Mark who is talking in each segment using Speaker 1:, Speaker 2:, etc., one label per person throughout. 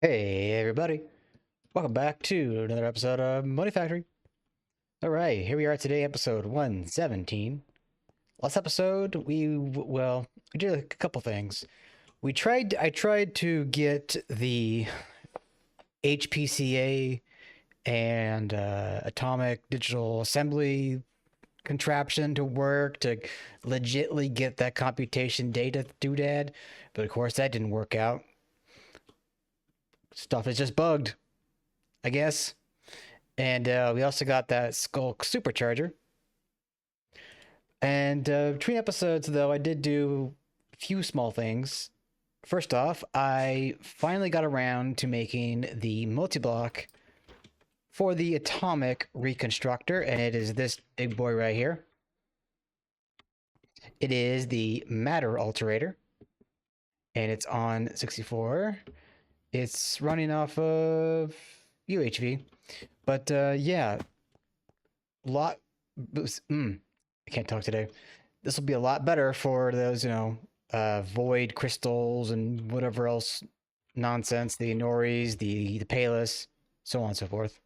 Speaker 1: Hey everybody, welcome back to another episode of Monifactory. Alright, here we are today, episode 117. Last episode, we did a couple things. I tried to get the HPCA and atomic digital assembly contraption to work to legitly get that computation data doodad, but of course that didn't work out. Stuff is just bugged, I guess. And we also got that Skull Supercharger. And between episodes, though, I did do a few small things. First off, I finally got around to making the multi-block for the Atomic Reconstructor, and it is this big boy right here. It is the Matter Alterator, and it's on 64. It's running off of UHV, but yeah, lot. I can't talk today. This will be a lot better for those, void crystals and whatever else nonsense, the Inoris, the Palis, so on and so forth.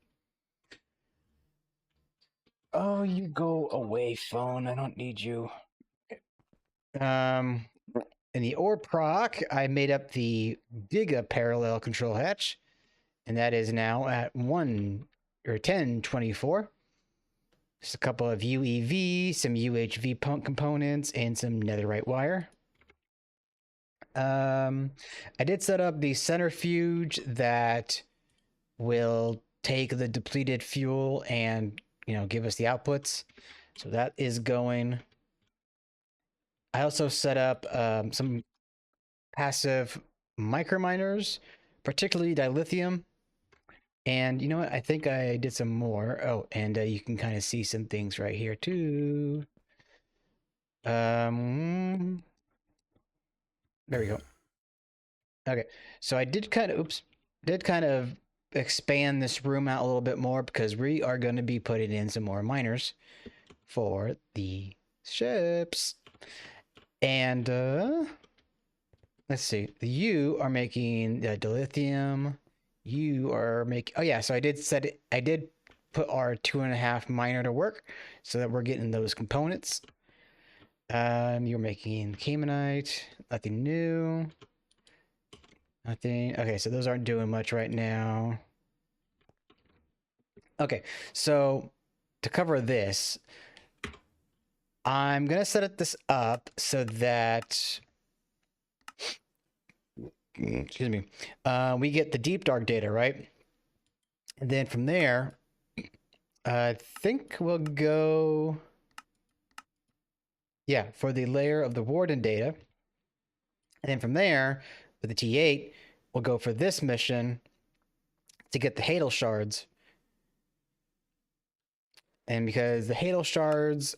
Speaker 1: Oh, you go away, phone. I don't need you. In the ore proc, I made up the Giga parallel control hatch, and that is now at 1024. Just a couple of UEV, some UHV pump components, and some netherite wire. I did set up the centrifuge that will take the depleted fuel and, give us the outputs. So that is going. I also set up some passive microminers, particularly dilithium. And you know what? I think I did some more. Oh, and you can kind of see some things right here too. There we go. Okay, so I did kind of expand this room out a little bit more because we are going to be putting in some more miners for the ships. And let's see, you are making the dilithium. You are making. Oh yeah, so I did put our 2.5 miner to work so that we're getting those components. You're making Caymanite, nothing new. Nothing. Okay, so those aren't doing much right now. Okay, so to cover this, I'm gonna set this up so that, excuse me, we get the deep dark data, right? And then from there, I think we'll go, yeah, for the layer of the Warden data. And then from there, with the T8, we'll go for this mission to get the Hadal shards. And because the Hadal shards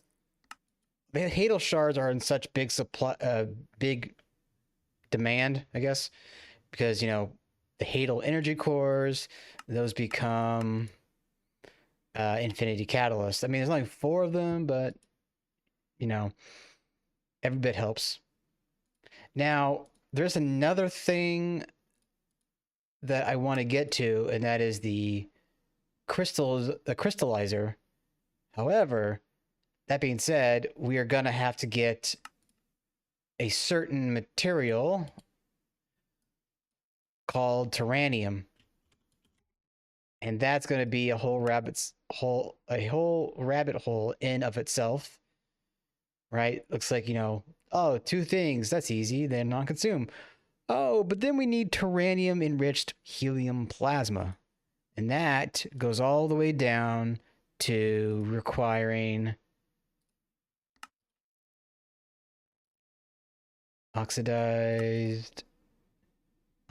Speaker 1: are in such big big demand, I guess, because the Hadal energy cores, those become infinity catalysts. I mean, there's only 4 of them, but every bit helps. Now, there's another thing that I want to get to, and that is the crystallizer. However, that being said, we are going to have to get a certain material called Taranium. And that's going to be a whole rabbit hole in of itself. Right? Looks like, oh, 2 things. That's easy. Then non-consume. Oh, but then we need Taranium enriched helium plasma. And that goes all the way down to requiring oxidized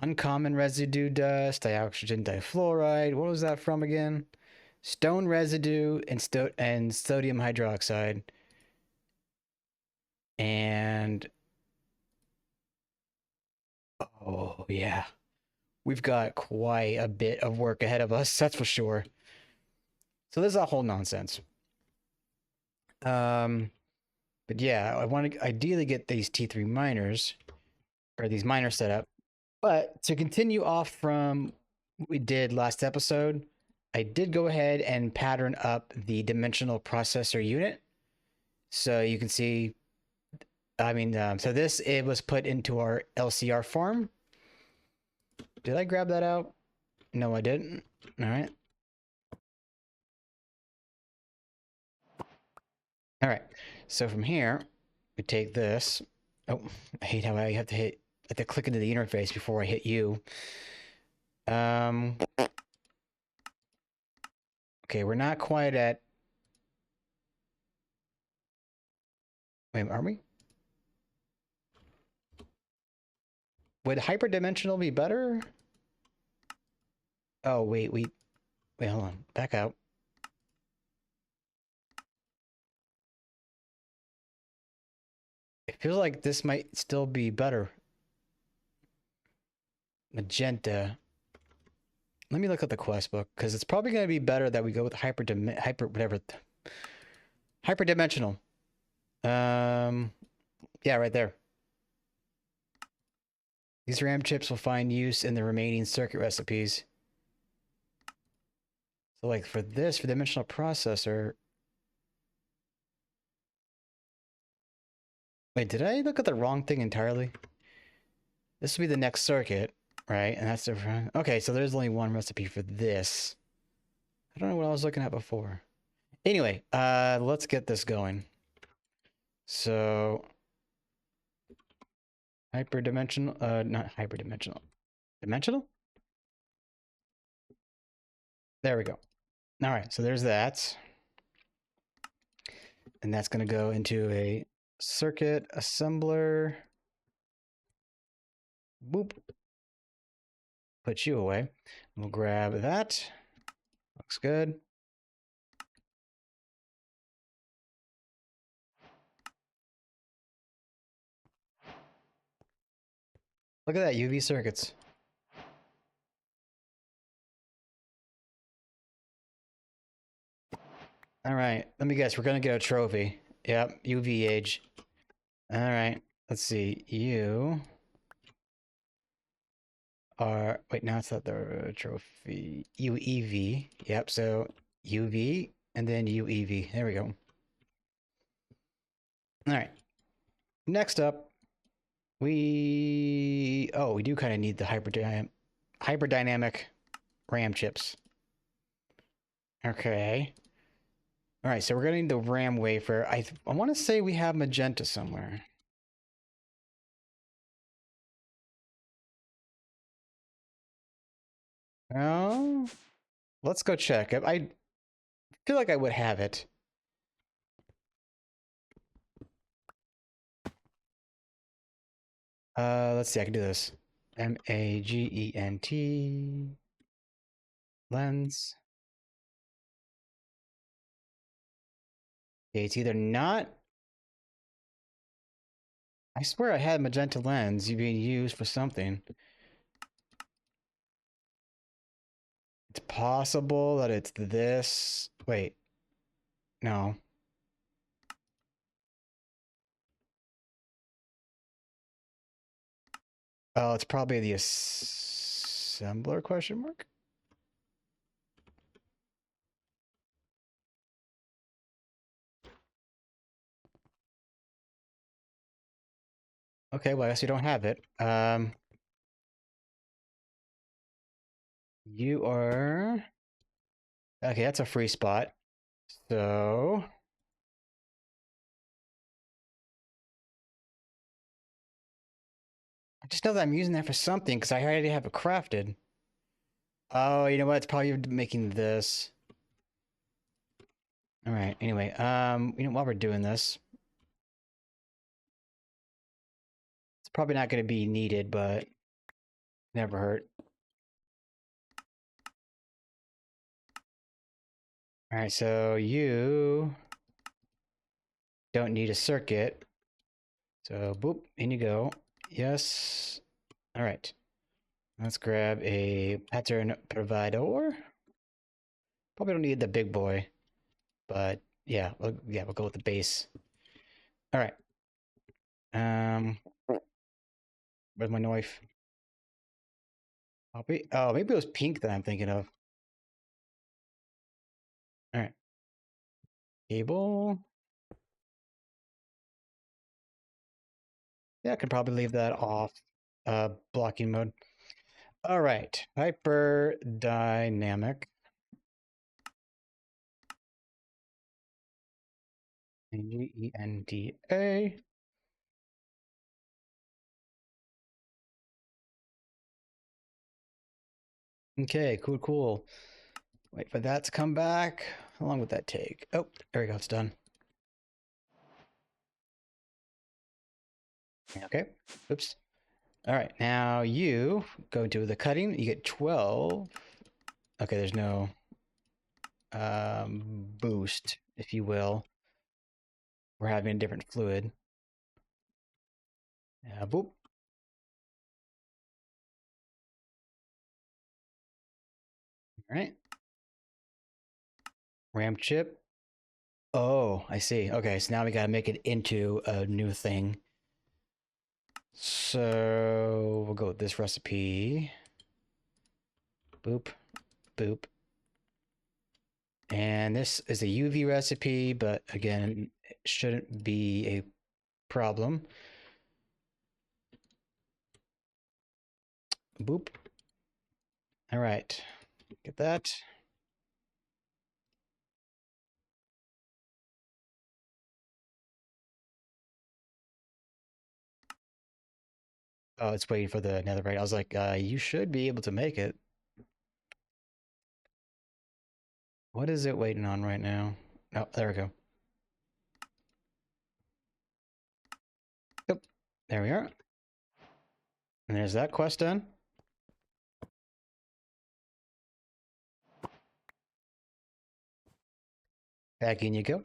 Speaker 1: uncommon residue dust, dioxygen difluoride. What was that from again? Stone residue and sodium hydroxide. And oh yeah, we've got quite a bit of work ahead of us, that's for sure. So this is a whole nonsense. But yeah, I want to ideally get these T3 miners, or these miners set up. But to continue off from what we did last episode, I did go ahead and pattern up the dimensional processor unit. So you can see, so this, it was put into our LCR farm. Did I grab that out? No, I didn't. All right. All right. So from here, we take this. Oh, I hate how I have to click into the interface before I hit you. Okay, we're not quite at. Wait, are we? Would hyperdimensional be better? Oh, wait, hold on. Back out. It feels like this might still be better. Magenta. Let me look at the quest book, because it's probably going to be better that we go with hyperdimensional. Yeah, right there. These RAM chips will find use in the remaining circuit recipes. So like for this, for dimensional processor. Wait, did I look at the wrong thing entirely? This will be the next circuit, right? And that's the, okay, so there's only one recipe for this. I don't know what I was looking at before. Anyway, let's get this going. So hyperdimensional, not hyperdimensional. Dimensional? There we go. All right, so there's that. And that's going to go into a circuit assembler. Boop. Put you away. We'll grab that. Looks good. Look at that, UV circuits. All right, let me guess. We're going to get a trophy. Yep, UV age. All right, let's see. You are, wait, now it's not the trophy. UEV. Yep, so UV and then UEV. There we go. All right. Next up, we do kind of need the hyperdynamic RAM chips. Okay. All right, so we're getting the RAM wafer. I want to say we have magenta somewhere. Oh, let's go check. I feel like I would have it. Let's see. I can do this. Magent lens. Okay, it's either not. I swear I had magenta lens being used for something. It's possible that it's this. Wait. No. Oh, it's probably the assembler question mark? Okay, well, I guess you don't have it. You are... Okay, that's a free spot. So... I just know that I'm using that for something, because I already have it crafted. Oh, you know what? It's probably making this. Alright, anyway, while we're doing this... It's probably not going to be needed, but... Never hurt. Alright, so you... don't need a circuit. So, boop, in you go. Yes. Alright. Let's grab a pattern provider. Probably don't need the big boy, but yeah, we'll go with the base. All right. Where's my knife? Oh, maybe it was pink that I'm thinking of. All right. Cable. Yeah, I could probably leave that off. Blocking mode. All right. Hyperdynamic. Genda. Okay, cool. Wait for that to come back. How long would that take? Oh, there we go. It's done. Okay. Oops. All right. Now you go to the cutting. You get 12. Okay, there's no boost, if you will. We're having a different fluid. Boop. All right. Ram chip. Oh, I see. Okay, so now we got to make it into a new thing. So we'll go with this recipe. Boop, boop. And this is a UV recipe, but again, it shouldn't be a problem. Boop. All right, get that. Oh, it's waiting for the netherite. I was like, you should be able to make it. What is it waiting on right now? Oh, there we go. Yep, there we are. And there's that quest done. Back in you go.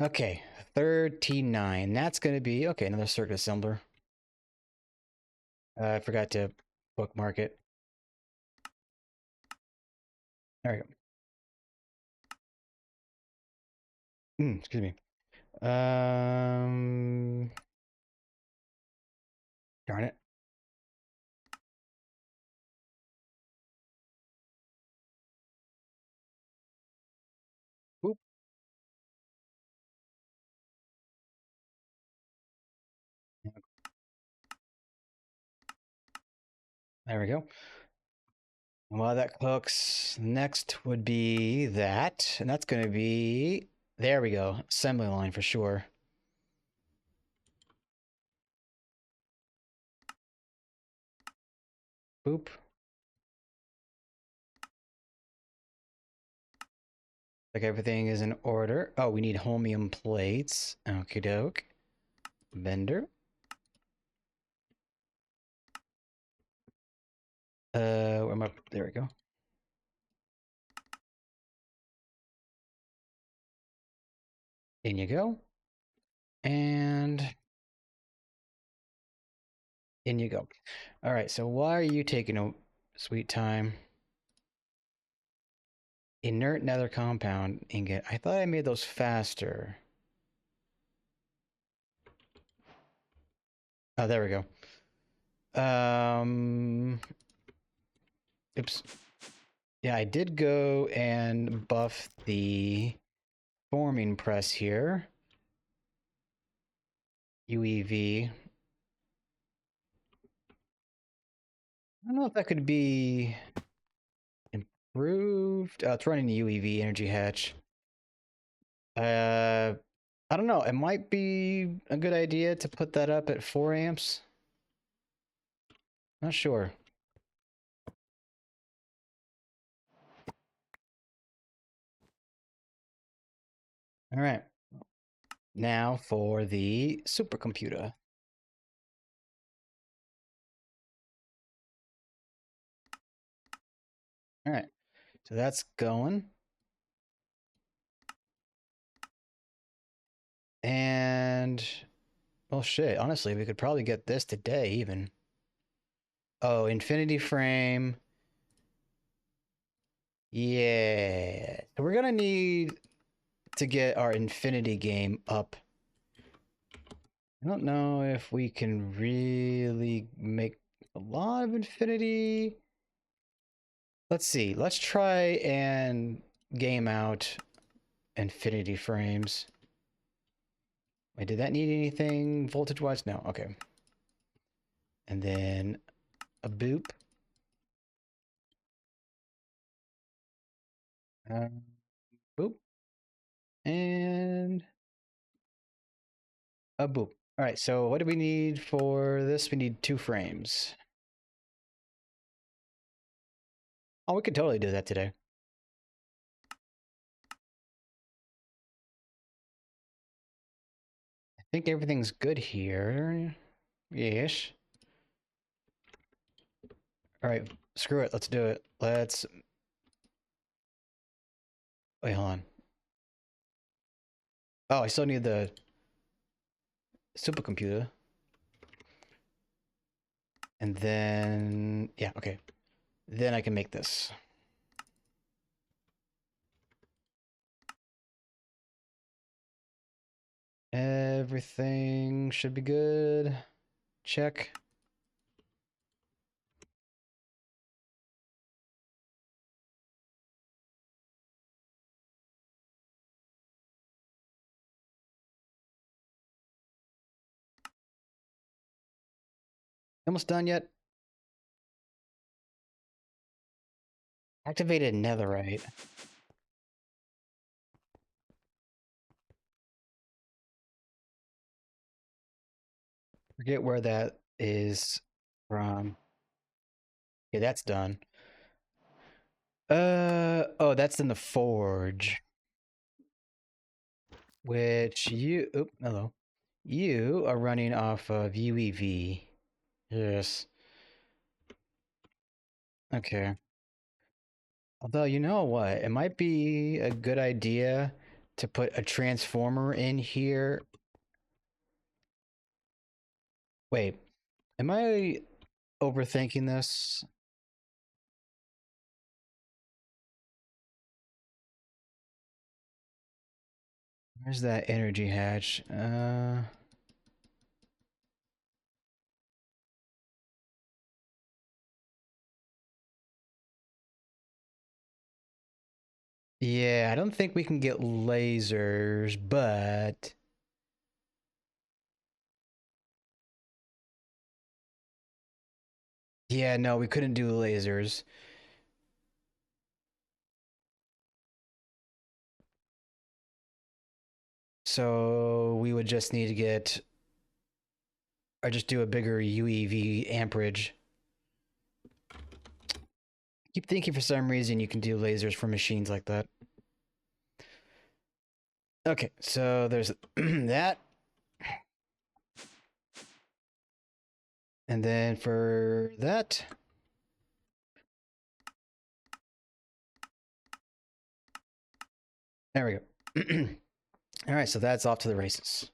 Speaker 1: Okay, 39. That's going to be, okay, another circuit assembler. I forgot to bookmark it. There we go. Excuse me. Darn it. Boop. There we go. And while that cooks, next would be that, and that's going to be, there we go, assembly line for sure. Boop. Like everything is in order. Oh, we need holmium plates. Okie doke. Bender. Where am I? There we go. In you go. And in you go. All right, so why are you taking a sweet time? Inert nether compound ingot. I thought I made those faster. Oh, there we go. Oops. Yeah, I did go and buff the forming press here. UEV. I don't know if that could be improved. It's running the UEV energy hatch. I don't know. It might be a good idea to put that up at 4 amps. Not sure. All right. Now for the supercomputer. All right. So that's going. And, well, shit. Honestly, we could probably get this today even. Oh, infinity frame. Yeah. So we're going to need to get our infinity game up. I don't know if we can really make A lot of infinity. Let's see. Let's try and game out infinity frames. Wait, did that need anything voltage-wise? No. Okay. And then a boop. Boop. And a boop. All right, so what do we need for this? We need 2 frames. Oh, we could totally do that today. I think everything's good here. Yes. All right, screw it. Let's do it. Let's... Wait, hold on. Oh, I still need the supercomputer. And then... Yeah, okay. Then I can make this. Everything should be good. Check. Almost done yet? Activated netherite. Forget where that is from. Okay, that's done. Oh, that's in the forge. Which you, oop, hello. You are running off of UEV. Yes. Okay. Although, you know what? It might be a good idea to put a transformer in here. Wait, am I overthinking this? Where's that energy hatch? Yeah, I don't think we can get lasers, but... Yeah, no, we couldn't do lasers. So we would just need to get... Or just do a bigger UEV amperage. Keep thinking for some reason you can do lasers for machines like that. Okay, so there's that. And then for that... There we go. All right, so that's off to the races.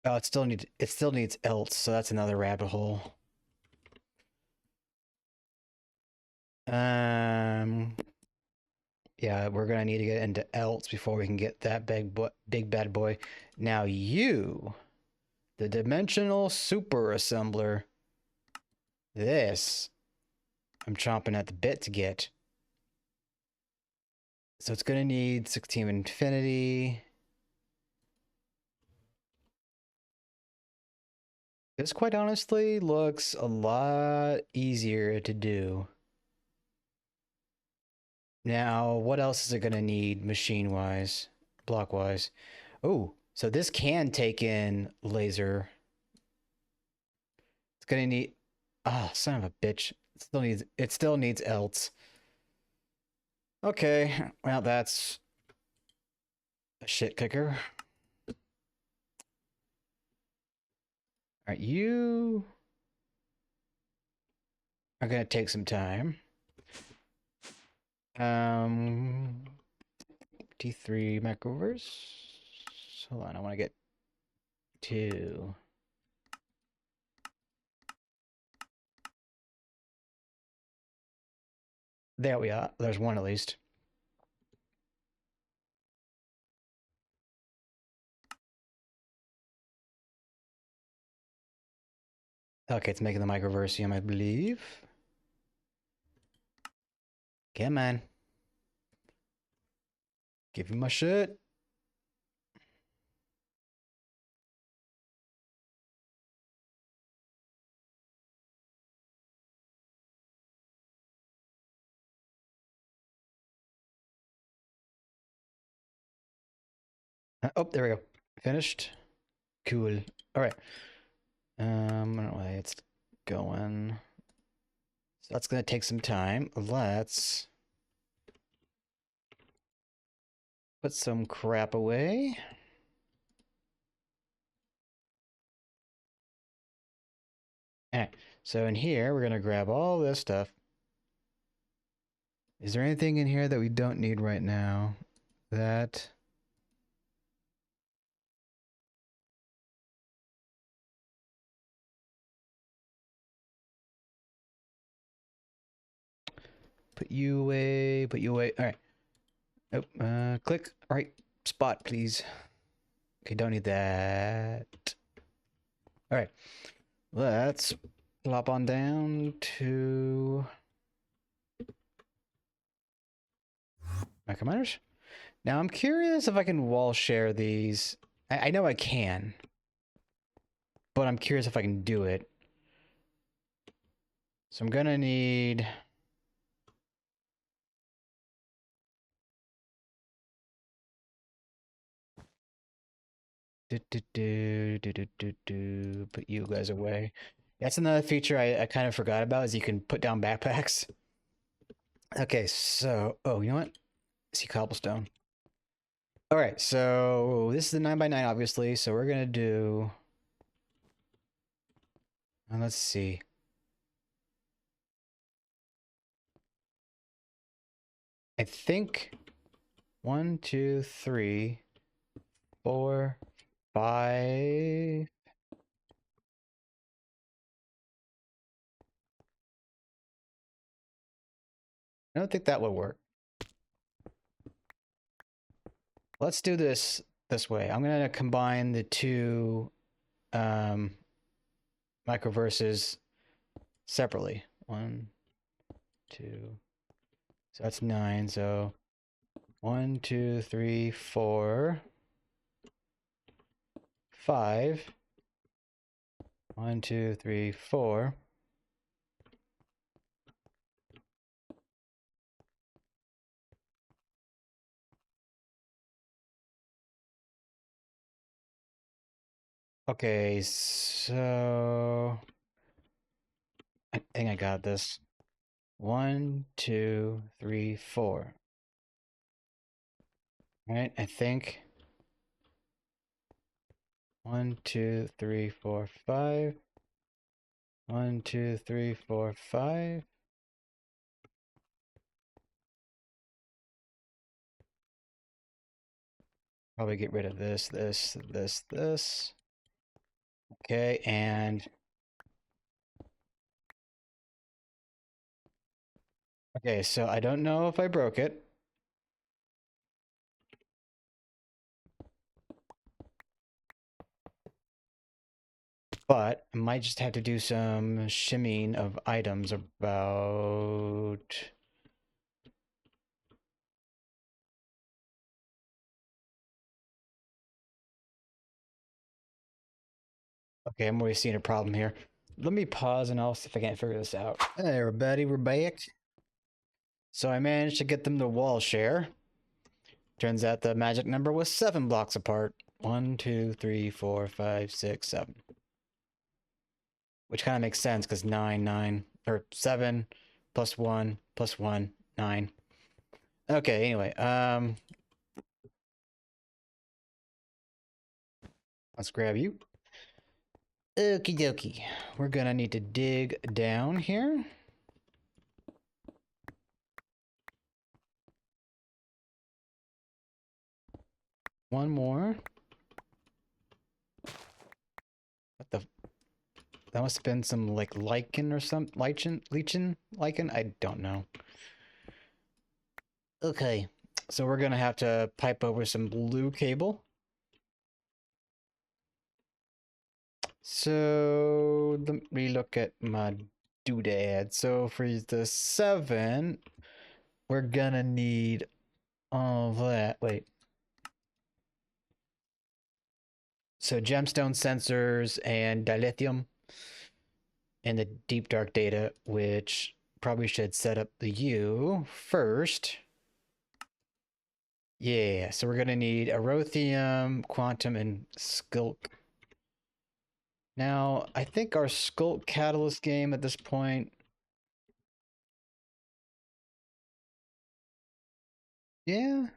Speaker 1: Oh, it still needs else, so that's another rabbit hole. Yeah, we're gonna need to get into else before we can get that big bad boy. Now you, the dimensional super assembler. This, I'm chomping at the bit to get. So it's gonna need 16 infinity. This, quite honestly, looks a lot easier to do. Now, what else is it gonna need machine-wise, block-wise? Oh, so this can take in laser. It's gonna need... Ah, oh, son of a bitch. It still needs else. Okay, well, that's a shit kicker. All right, you are gonna take some time. T3 macroverse. Hold on, I want to get 2. There we are. There's 1 at least. Okay, it's making the Microversium, I believe. Come on. Give him my shit. Oh, there we go. Finished. Cool. All right. I don't know why it's going. So that's gonna take some time. Let's put some crap away. Alright, so in here, we're gonna grab all this stuff. Is there anything in here that we don't need right now? That... Put you away, put you away. Alright. Oh, click. Alright, spot, please. Okay, don't need that. Alright, let's plop on down to... Microminers? Now, I'm curious if I can wall share these. I know I can, but I'm curious if I can do it. So I'm gonna need... Put you guys away. That's another feature I kind of forgot about, is you can put down backpacks. Okay, so... Oh, you know what? See cobblestone. Alright, so this is the 9x9, obviously, so we're gonna do... let's see. I think 1, 2, 3, 4, 5... I don't think that would work. Let's do this way. I'm gonna combine the two microverses separately. 1, 2. So that's 9. So 1, 2, 3, 4, 5. 1, 2, 3, 4. Okay, so I think I got this. 1, 2, 3, 4. All right, I think 1, 2, 3, 4, 5. 1, 2, 3, 4, 5. Probably get rid of this. Okay, and okay, so I don't know if I broke it. But I might just have to do some shimming of items about... Okay, I'm already seeing a problem here. Let me pause and I'll see if I can't figure this out. Hey everybody, we're back. So I managed to get them to wall share. Turns out the magic number was 7 blocks apart. 1, 2, 3, 4, 5, 6, 7. Which kind of makes sense because 9, 9, or 7 plus 1 plus 1, 9. Okay, anyway, let's grab you. Okie dokie. We're gonna need to dig down here. One more. What the? That must have been some like lichen or something. Lichen? I don't know. Okay, so we're gonna have to pipe over some blue cable. So let me look at my doodad. So for the 7, we're gonna need all that. Wait. So gemstone sensors and dilithium and the deep dark data, which probably should set up the U first. Yeah, so we're gonna need Arothium, Quantum, and Skulk. Now, I think our Skulk Catalyst game at this point... Yeah.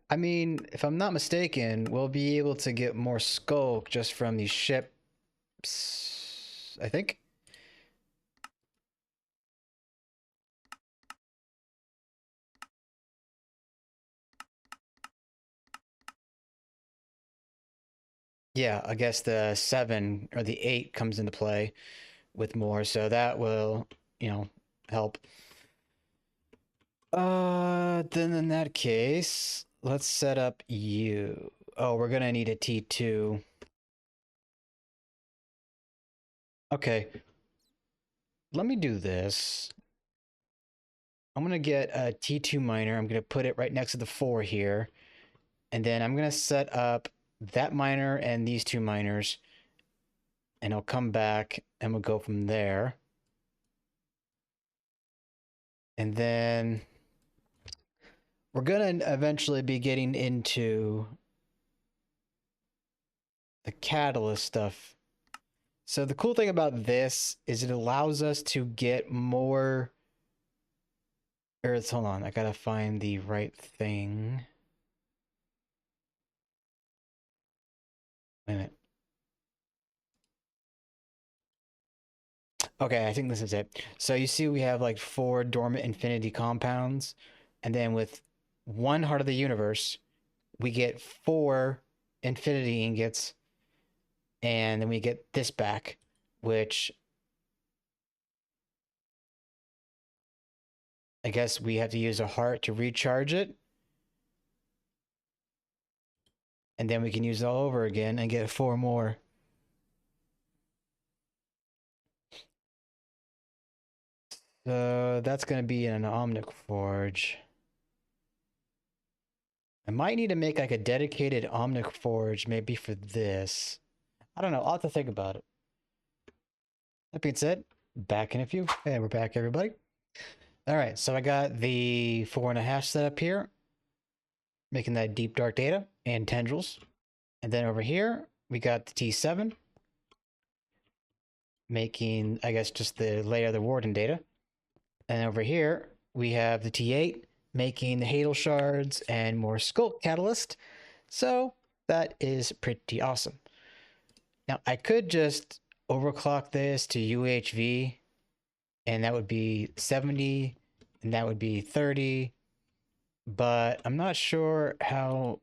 Speaker 1: I mean, if I'm not mistaken, we'll be able to get more Skulk just from these ships, I think. Yeah, I guess the 7 or the 8 comes into play with more, so that will, help. Then in that case, let's set up you. Oh, we're gonna need a T2. Okay. Let me do this. I'm gonna get a T2 miner. I'm gonna put it right next to the 4 here. And then I'm gonna set up that miner and these 2 miners. And I'll come back and we'll go from there. And then we're gonna eventually be getting into the catalyst stuff. So the cool thing about this is it allows us to get more... Hold on, I gotta find the right thing. Wait a minute. Okay, I think this is it. So you see we have like 4 dormant infinity compounds, and then with 1 heart of the universe, we get 4 infinity ingots, and then we get this back, which I guess we have to use a heart to recharge it. And then we can use it all over again and get 4 more. So that's going to be an Omnic Forge. I might need to make like a dedicated Omnic Forge maybe for this. I don't know. I'll have to think about it. That being said, back in a few. Hey, we're back, everybody. All right, so I got the 4.5 set up here, making that deep dark data and tendrils. And then over here, we got the T7, making, I guess, just the layer of the Warden data. And over here, we have the T8, making the Hadal shards and more Skulk catalyst. So that is pretty awesome. Now, I could just overclock this to UHV, and that would be 70, and that would be 30, but I'm not sure how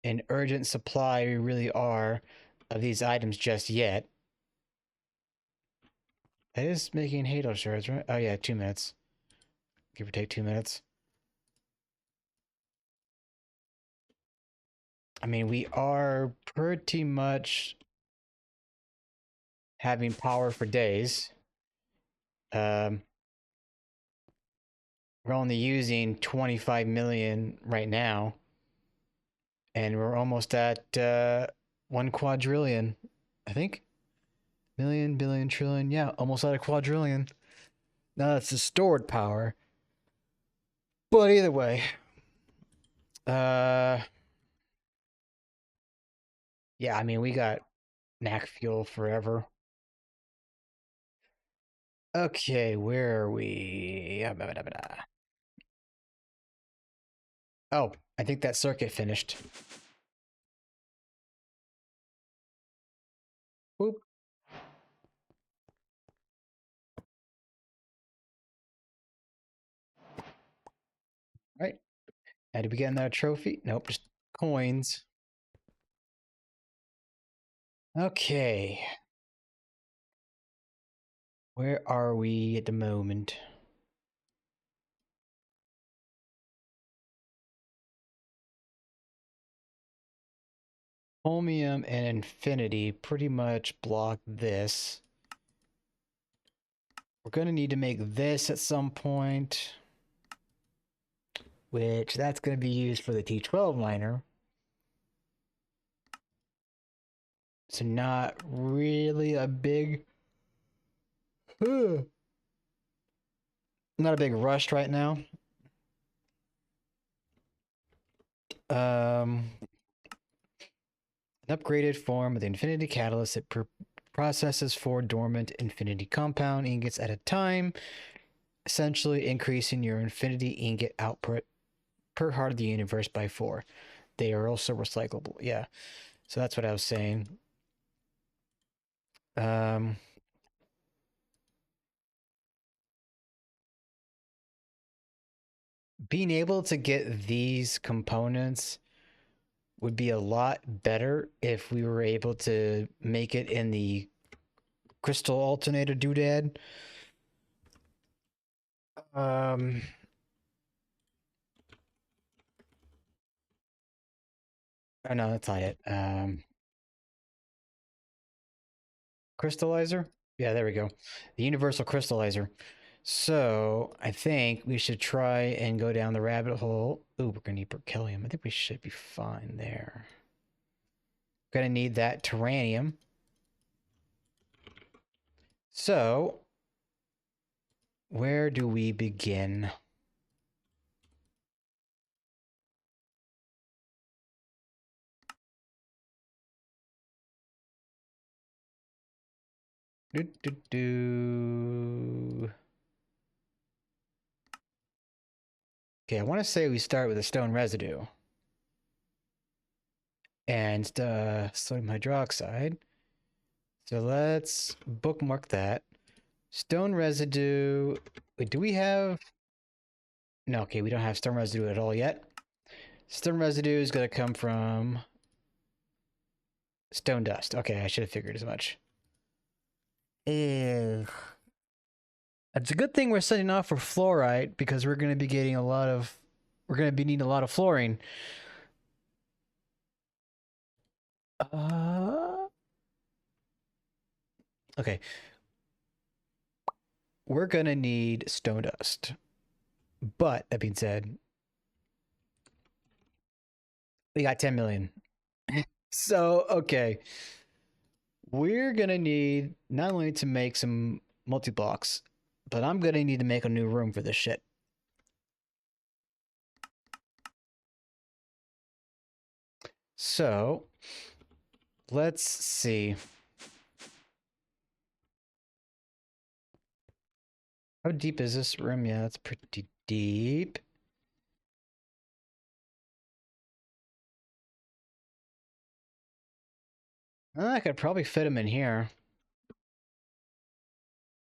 Speaker 1: in urgent supply we really are of these items just yet. It is making Hadal shards, right? Oh yeah, 2 minutes. Give or take 2 minutes. I mean, we are pretty much having power for days. We're only using 25 million right now. And we're almost at 1 quadrillion, I think. Million, billion, trillion. Yeah, almost at a quadrillion. Now that's the stored power. But either way. Yeah, I mean, we got knack fuel forever. Okay, where are we? Oh, I think that circuit finished. Boop. Right. Now, did we get another trophy? Nope, just coins. Okay. Where are we at the moment? Holmium and Infinity pretty much block this. We're going to need to make this at some point, which that's going to be used for the T12 miner. So not really a big... not a big rush right now. An upgraded form of the Infinity Catalyst that processes 4 dormant Infinity compound ingots at a time, essentially increasing your Infinity ingot output per heart of the universe by 4. They are also recyclable. Yeah, so that's what I was saying. Being able to get these components would be a lot better if we were able to make it in the crystal alternator doodad. Oh no, that's not it. Crystallizer? Yeah, there we go. The universal crystallizer. So I think we should try and go down the rabbit hole. Ooh, we're gonna need berkelium. I think we should be fine there. Gonna need that Taranium. So where do we begin? Okay, I want to say we start with a stone residue. And sodium hydroxide. So let's bookmark that. Stone residue. Wait, do we have... No, okay, we don't have stone residue at all yet. Stone residue is going to come from stone dust. Okay, I should have figured as much. It's a good thing we're setting off for fluorite because we're going to be getting a lot of... We're going to be needing a lot of fluorine. Okay. We're going to need stone dust. But, that being said, we got 10 million. So, okay. We're going to need not only to make some multi-blocks, but I'm going to need to make a new room for this shit. So, let's see. How deep is this room? Yeah, that's pretty deep. I could probably fit him in here.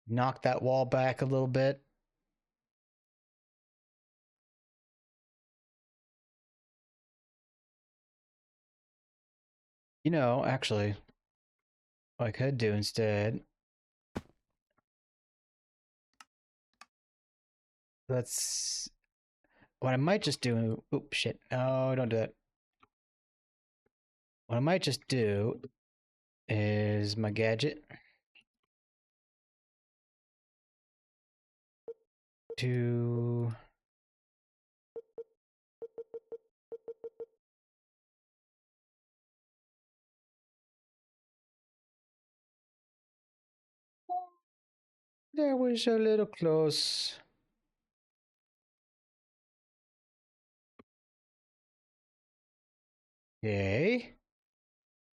Speaker 1: Knock that wall back a little bit. You know, actually, what I could do instead... Let's... What I might just do... Oop, shit. No, don't do that. What I might just do is my gadget to... That was a little close. Okay.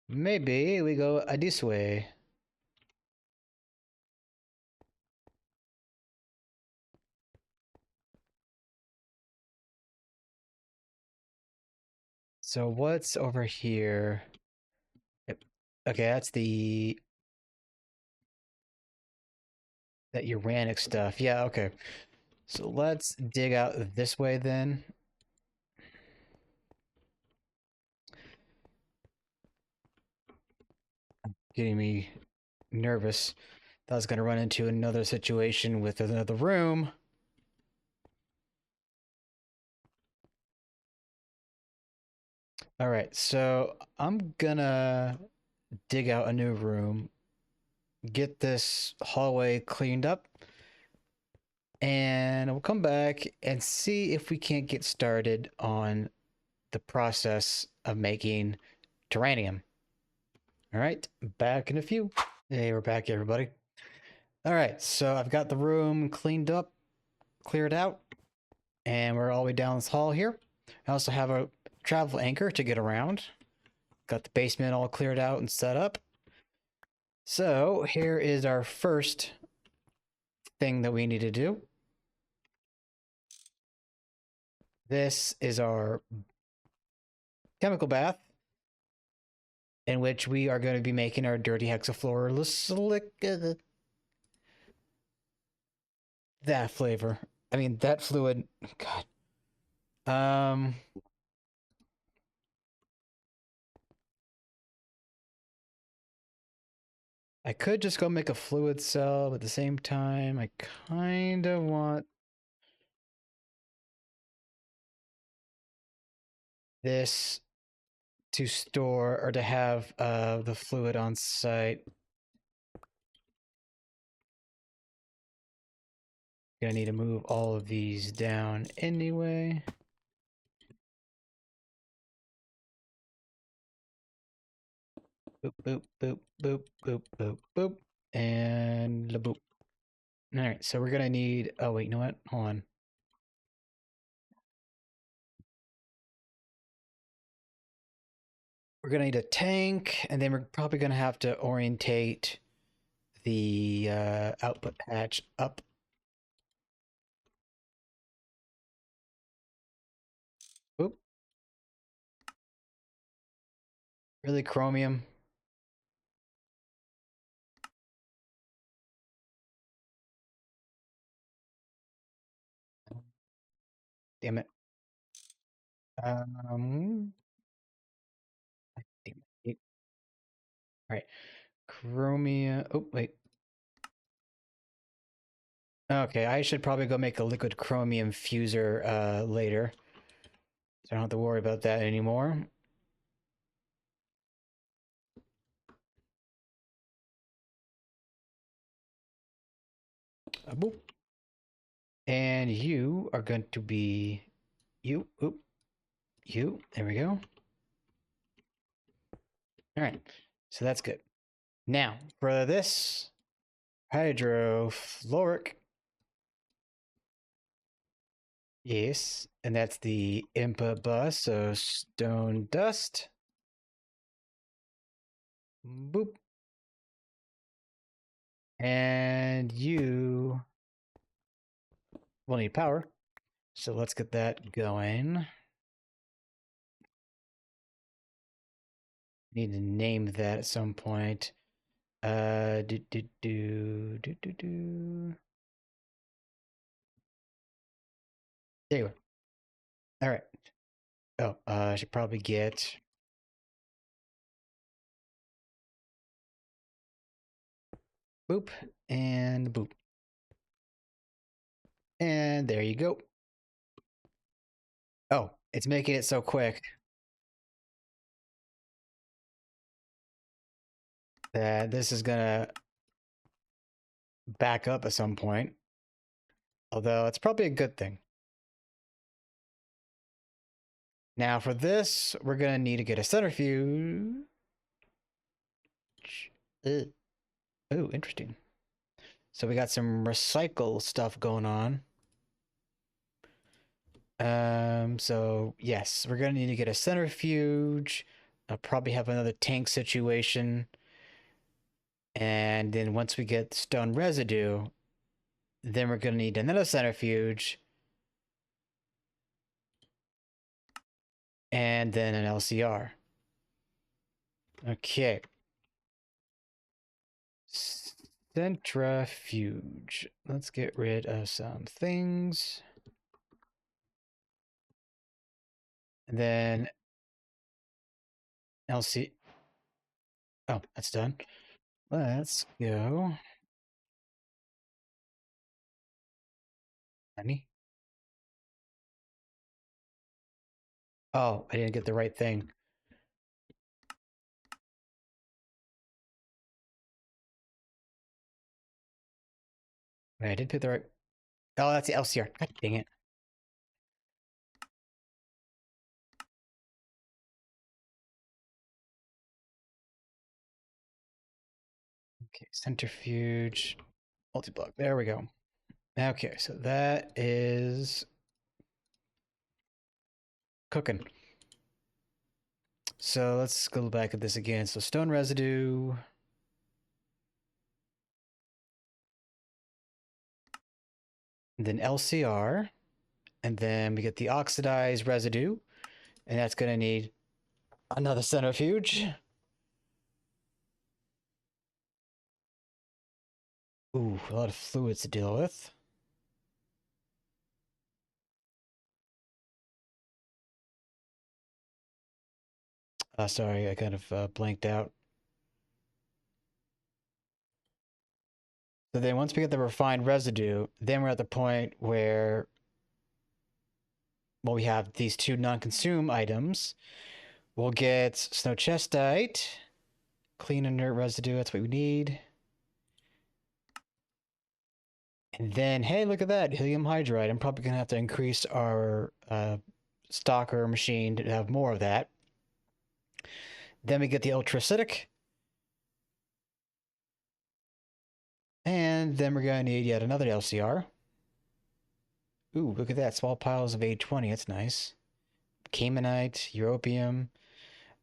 Speaker 1: Maybe we go this way. So what's over here? Yep. Okay, that's the... That uranic stuff. Yeah, okay. So let's dig out this way then. Getting me nervous. I was going to run into another situation with another room. All right, so I'm gonna dig out a new room, get this hallway cleaned up, and we'll come back and see if we can't get started on the process of making Taranium. All right, back in a few. Hey, we're back, everybody. All right, so I've got the room cleaned up, cleared out, and we're all the way down this hall here. I also have a travel anchor to get around. Got the basement all cleared out and set up. So here is our first thing that we need to do. This is our chemical bath in which we are going to be making our dirty hexafluorosilicic. That flavor. I mean, that fluid. God. I could just go make a fluid cell, but at the same time, I kind of want this to store or to have the fluid on site. Gonna need to move all of these down anyway. Boop, boop, boop, boop, boop, boop, boop, and la boop. All right, so we're gonna need, oh wait, you know what? Hold on. We're gonna need a tank, and then we're probably gonna have to orientate the output hatch up. Boop. Really, chromium? Damn it. Damn it. All right. Chromium. Oh, wait. Okay, I should probably go make a liquid chromium fuser later. So I don't have to worry about that anymore. Boop. And you are going to be you. Oop. You. There we go. All right. So that's good. Now, for this hydrofluoric. Yes. And that's the input bus. So stone dust. Boop. And you will need power. So let's get that going. Need to name that at some point. There you go. All right. Oh, I should probably get. Boop and boop. And there you go. Oh, it's making it so quick that this is gonna back up at some point. Although it's probably a good thing. Now for this, we're gonna need to get a centrifuge. Oh, interesting. So we got some recycle stuff going on. So yes, we're gonna need to get a centrifuge. I'll probably have another tank situation. And then once we get stone residue, then we're gonna need another centrifuge. And then an LCR. Okay. Centrifuge. Let's get rid of some things. And then LC. Oh, that's done. Let's go. Honey. Oh, I didn't get the right thing. Wait, I did pick the right. Oh, that's the LCR. God dang it. Okay, centrifuge, multi-block. There we go. Okay, so that is cooking. So let's go back at this again. So stone residue. And then LCR. And then we get the oxidized residue. And that's going to need another centrifuge. Ooh, a lot of fluids to deal with. Sorry, I kind of blanked out. So then once we get the refined residue, then we're at the point where, well, we have these two non-consume items. We'll get snow chestite, clean inert residue, that's what we need. And then, hey, look at that, helium hydride. I'm probably going to have to increase our stocker machine to have more of that. Then we get the ultracitic. And then we're going to need yet another LCR. Ooh, look at that, small piles of 820, that's nice. Caymanite, europium,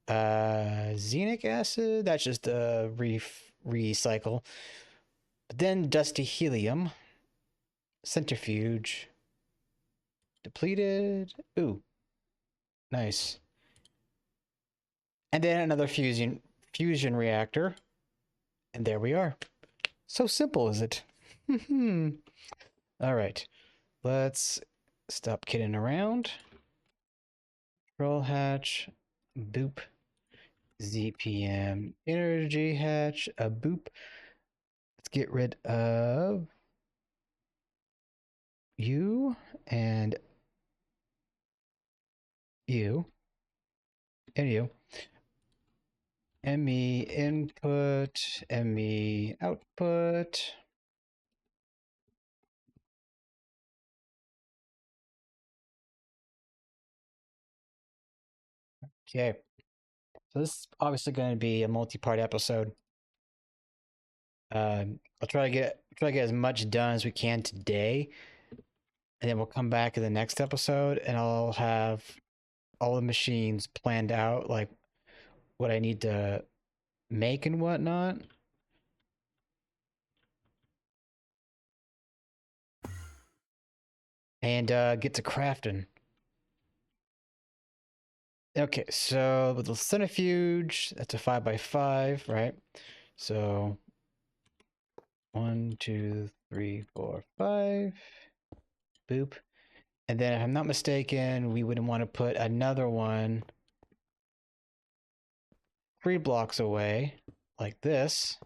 Speaker 1: xenic acid, that's just a recycle. But then dusty helium, centrifuge, depleted. Ooh, nice. And then another fusion reactor. And there we are. So simple, is it? All right, let's stop kidding around. Control hatch, boop. ZPM energy hatch, a boop. Let's get rid of you and you and you. ME input, ME output. Okay. So this is obviously going to be a multi-part episode. I'll try to get as much done as we can today, and then we'll come back in the next episode, and I'll have all the machines planned out, like what I need to make and whatnot. And get to crafting. Okay, so with the centrifuge, that's a 5x5, right? So 1, 2, 3, 4, 5. Boop. And then if I'm not mistaken, we wouldn't want to put another one 3 blocks away, like this.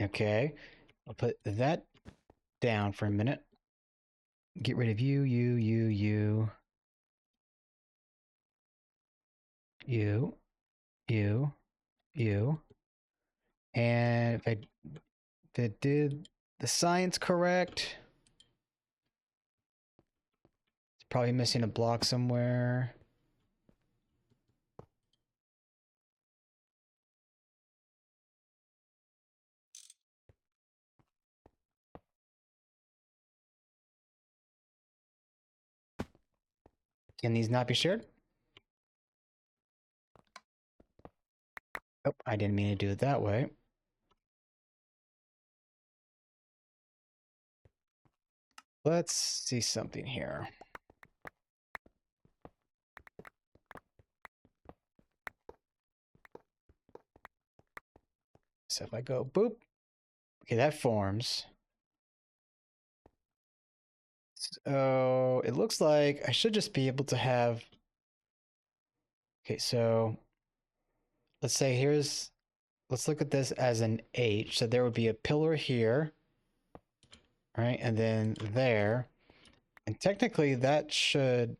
Speaker 1: Okay, I'll put that down for a minute. Get rid of you. And if I did the science correct, it's probably missing a block somewhere. Can these not be shared? Oh, I didn't mean to do it that way. Let's see something here. So if I go boop, okay, that forms. So it looks like I should just be able to have, okay, so let's say let's look at this as an H. So there would be a pillar here, right? And then there. And technically that should,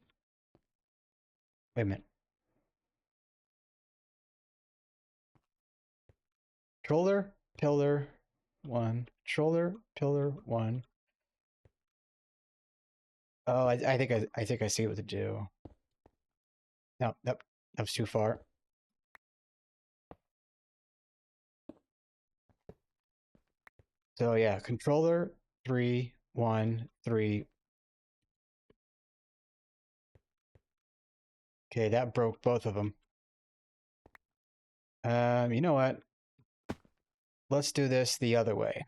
Speaker 1: wait a minute. Controller, pillar 1, controller, pillar 1. Oh, I think I see what to do. No, nope, that was too far. So yeah, controller 3, 1, 3. Okay, that broke both of them. You know what? Let's do this the other way.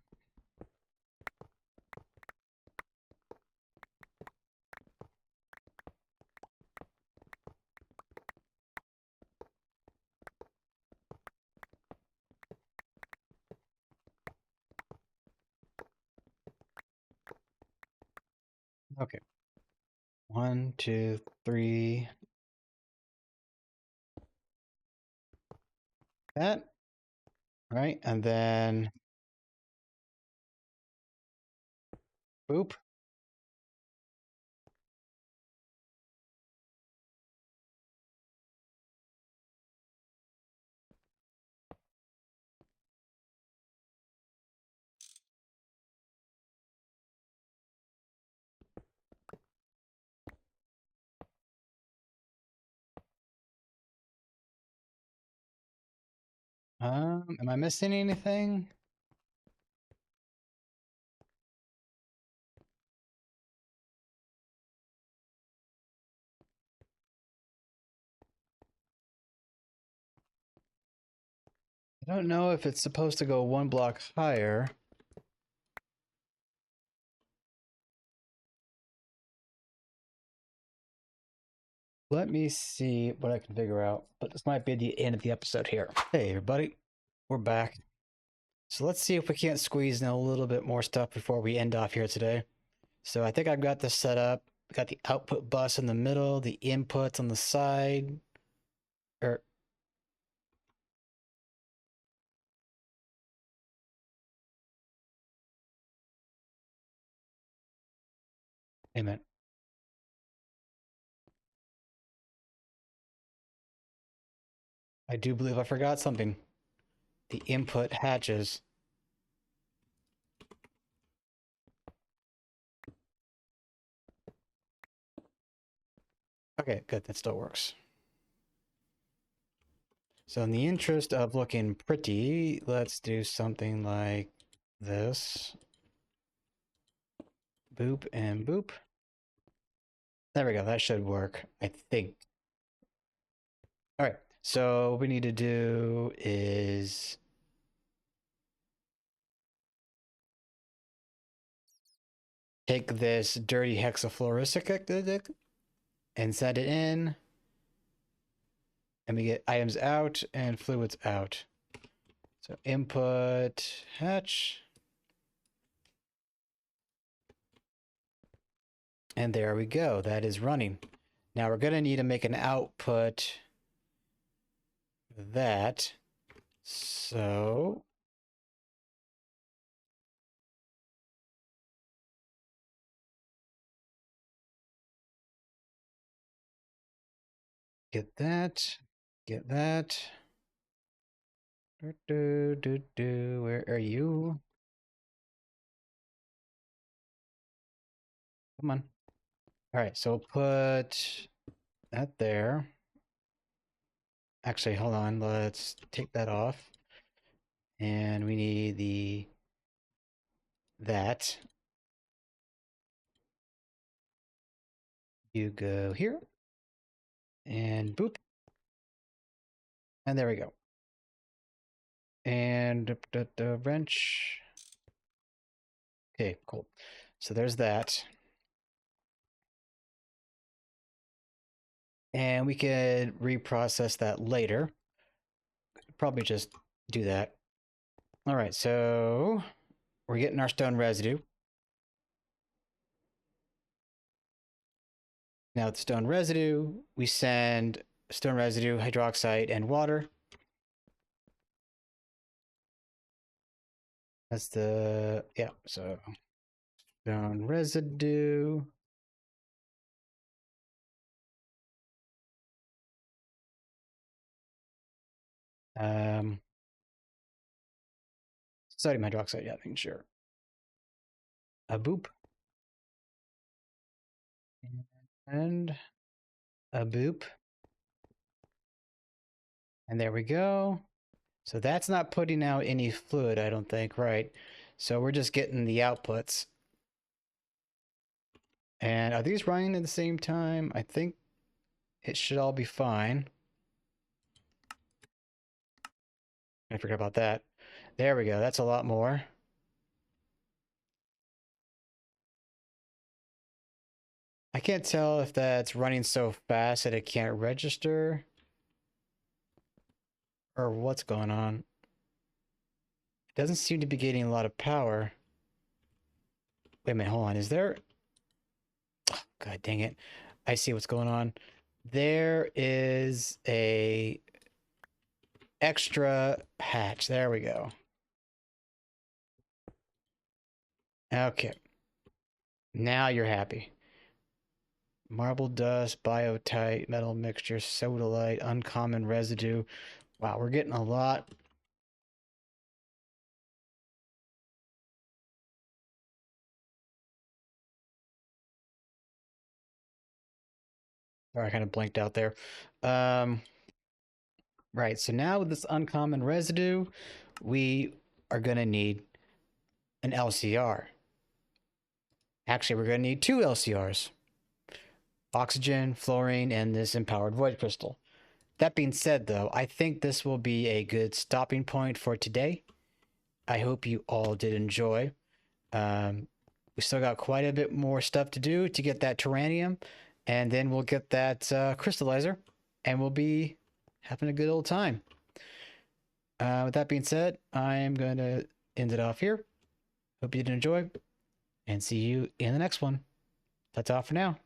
Speaker 1: Okay. 1, 2, 3. That. Right, and then boop. Am I missing anything? I don't know if it's supposed to go 1 block higher. Let me see what I can figure out, but this might be the end of the episode here. Hey everybody, we're back. So let's see if we can't squeeze in a little bit more stuff before we end off here today. So I think I've got this set up. Got the output bus in the middle, the inputs on the side. Amen. I do believe I forgot something. The input hatches. Okay, good. That still works. So in the interest of looking pretty, let's do something like this. Boop and boop. There we go. That should work, I think. All right. So what we need to do is take this dirty hexafluorosilicic and send it in. And we get items out and fluids out. So input hatch. And there we go. That is running. Now we're going to need to make an output that. So get that. Get that. Where are you? Come on. All right, so we'll put that there. Actually, hold on. Let's take that off. And we need that. You go here. And boop. And there we go. And the wrench. Okay, cool. So there's that. And we could reprocess that later. Probably just do that. All right, so we're getting our stone residue. Now with the stone residue, we send stone residue, hydroxide, and water. That's the, yeah, so stone residue. Sodium hydroxide, yeah, I think, sure. A boop. And a boop. And there we go. So that's not putting out any fluid, I don't think, right? So we're just getting the outputs. And are these running at the same time? I think it should all be fine. I forgot about that. There we go. That's a lot more. I can't tell if that's running so fast that it can't register or what's going on. It doesn't seem to be getting a lot of power. Wait a minute, hold on. Is there... Oh, God dang it. I see what's going on. There is a extra hatch. There we go. Okay. Now you're happy. Marble dust, biotite, metal mixture, sodalite, uncommon residue. Wow, we're getting a lot. Oh, I kind of blanked out there. Right, so now with this uncommon residue, we are going to need an LCR. Actually, we're going to need two LCRs. Oxygen, fluorine, and this empowered void crystal. That being said, though, I think this will be a good stopping point for today. I hope you all did enjoy. We still got quite a bit more stuff to do to get that Taranium, and then we'll get that crystallizer, and we'll be having a good old time. With that being said, I'm going to end it off here. Hope you did enjoy, and see you in the next one. That's all for now.